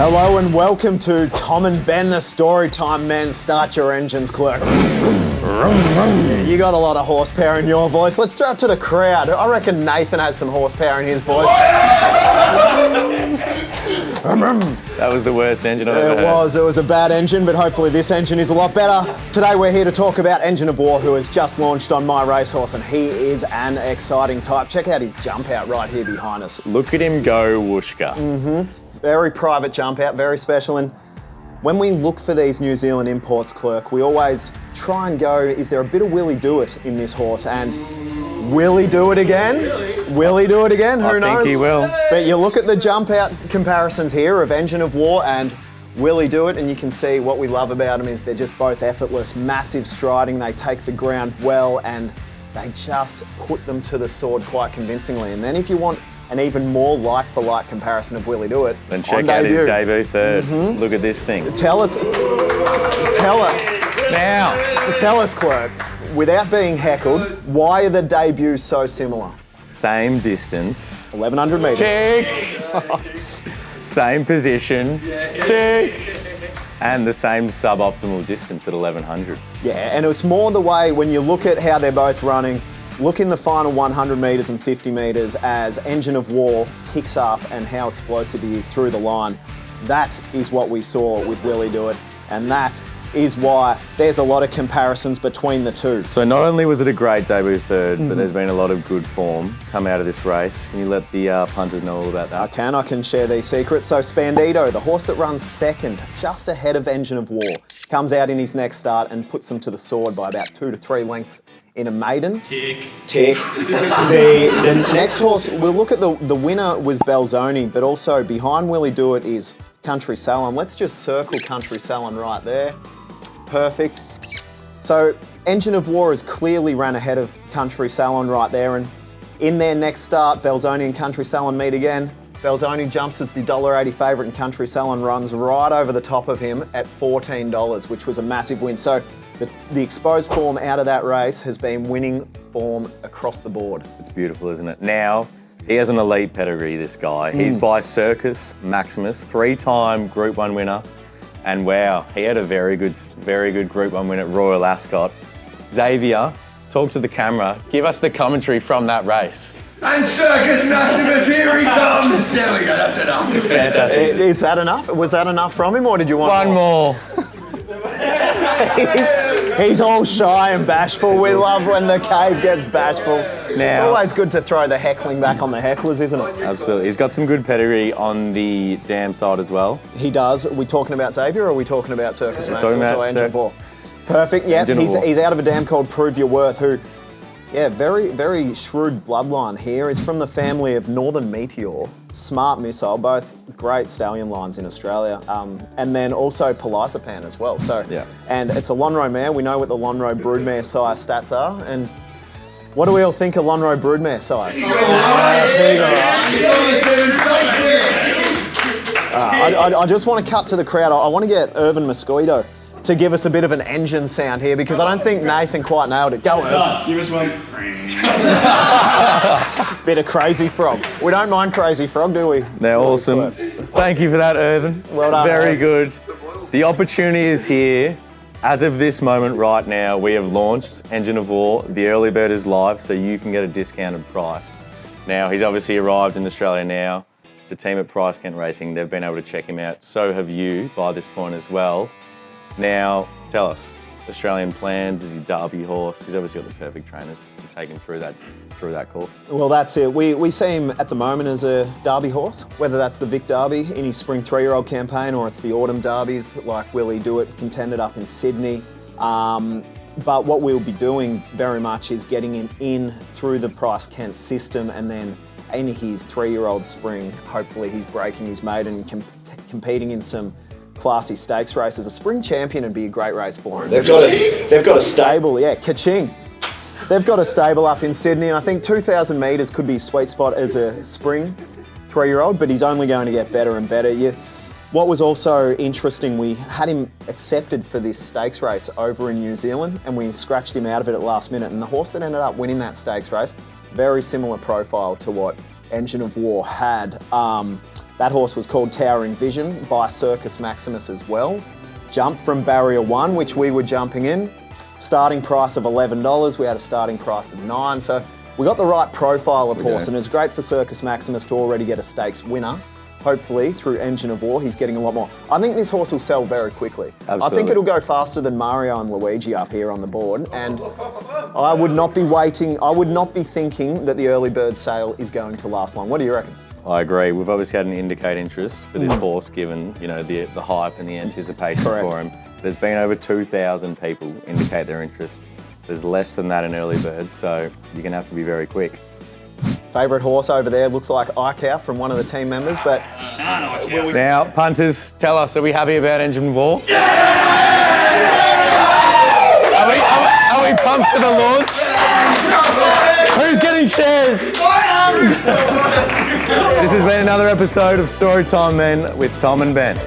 Hello and welcome to Tom and Ben, the Storytime Men. Start your engines, clerk. Yeah, you got a lot of horsepower in your voice. Let's throw it to the crowd. I reckon Nathan has some horsepower in his voice. That was the worst engine I've ever heard. It was a bad engine, but hopefully this engine is a lot better. Today we're here to talk about Engine of War, who has just launched on My Racehorse, and he is an exciting type. Check out his jump out right here behind us. Look at him go, whooshka. Very private jump out, very special. And when we look for these New Zealand imports, clerk, we always try and go, is there a bit of Willie Do It in this horse? And will he do it again? Will he do it again? Who knows? I think he will. But you look at the jump out comparisons here of Engine of War and Will He Do It, and you can see what we love about them is they're just both effortless, massive striding, they take the ground well, and they just put them to the sword quite convincingly. And then if you want an even more like-for-like comparison of Will He Do It, then check out his debut third. Look at this thing. Tell us, clerk, without being heckled, why are the debuts so similar? Same distance. 1,100 metres. Tick. Same position. Tick. And the same suboptimal distance at 1,100. Yeah, and it's more the way when you look at how they're both running, look in the final 100 metres and 50 metres as Engine of War picks up and how explosive he is through the line. That is what we saw with Willie Do It, and that is why there's a lot of comparisons between the two. So not only was it a great debut third, but there's been a lot of good form come out of this race. Can you let the punters know all about that? I can share these secrets. So Spandito, the horse that runs second, just ahead of Engine of War, comes out in his next start and puts them to the sword by about 2 to 3 lengths in a maiden. Tick. The next horse, we'll look at the winner was Belzoni, but also behind Willie Do It is Country Salon. Let's just circle Country Salon right there. Perfect. So Engine of War has clearly ran ahead of Country Salon right there, and in their next start, Belzoni and Country Salon meet again. Belzoni jumps as the $1.80 favourite and Country Salon runs right over the top of him at $14, which was a massive win. So the exposed form out of that race has been winning form across the board. It's beautiful, isn't it? Now, he has an elite pedigree, this guy. He's by Circus Maximus, 3-time Group 1 winner. And wow, he had a very good Group 1 win at Royal Ascot. Xavier, talk to the camera. Give us the commentary from that race. And Circus Maximus, here he comes! There we go, that's enough. It's fantastic. Is that enough? Was that enough from him, or did you want one more? He's all shy and bashful. We love when the cave gets bashful. It's always good to throw the heckling back on the hecklers, isn't it? Absolutely. He's got some good pedigree on the dam side as well. He does. Are we talking about Xavier or are we talking about Circus Maximus? Talking about Engine of War? Perfect. Yeah, he's out of a dam called Prove Your Worth, who, yeah, very, very shrewd bloodline here. Is from the family of Northern Meteor, Smart Missile, both great stallion lines in Australia, and then also Pelisapan as well. So, yeah. And it's a Lonhro mare. We know what the Lonhro broodmare sire stats are, and what do we all think of Lonhro broodmare sires? She's all right. I just want to cut to the crowd. I want to get Irvin Mosquito to give us a bit of an engine sound here, because I don't think Nathan quite nailed it. Go, Irvin. Give us one. Bit of Crazy Frog. We don't mind Crazy Frog, do we? They're awesome. Thank you for that, Irvin. Well done. Very good. The opportunity is here. As of this moment right now, we have launched Engine of War. The early bird is live, so you can get a discounted price. Now, he's obviously arrived in Australia now. The team at Price Kent Racing, they've been able to check him out. So have you by this point as well. Now, tell us, Australian plans, is he Derby horse? He's obviously got the perfect trainers to take him through that course. Well, that's it. We see him at the moment as a Derby horse, whether that's the Vic Derby in his Spring 3-year-old campaign or it's the Autumn Derbies like Willie Do It contended up in Sydney. But what we'll be doing very much is getting him in through the Price Kent system, and then in his 3-year-old spring, hopefully he's breaking his maiden and competing in some classy stakes races. A spring champion would be a great race for him. They've got a stable, yeah, ka-ching. They've got a stable up in Sydney, and I think 2,000 metres could be a sweet spot as a spring 3-year-old, but he's only going to get better and better. What was also interesting, we had him accepted for this stakes race over in New Zealand, and we scratched him out of it at the last minute, and the horse that ended up winning that stakes race, very similar profile to what Engine of War had. That horse was called Towering Vision by Circus Maximus as well. Jumped from barrier 1, which we were jumping in. Starting price of $11, we had a starting price of $9. So we got the right profile of horse, and it's great for Circus Maximus to already get a stakes winner. Hopefully, through Engine of War, he's getting a lot more. I think this horse will sell very quickly. Absolutely. I think it'll go faster than Mario and Luigi up here on the board, and I would not be thinking that the early bird sale is going to last long. What do you reckon? I agree. We've obviously had an indicate interest for this horse, given the hype and the anticipation for him. There's been over 2,000 people indicate their interest. There's less than that in early bird, so you're going to have to be very quick. Favourite horse over there looks like Icow from one of the team members, but... Now, punters, tell us, are we happy about Engine of War? Yeah! Are we pumped for the launch? Who's getting shares? This has been another episode of Storytime Men with Tom and Ben.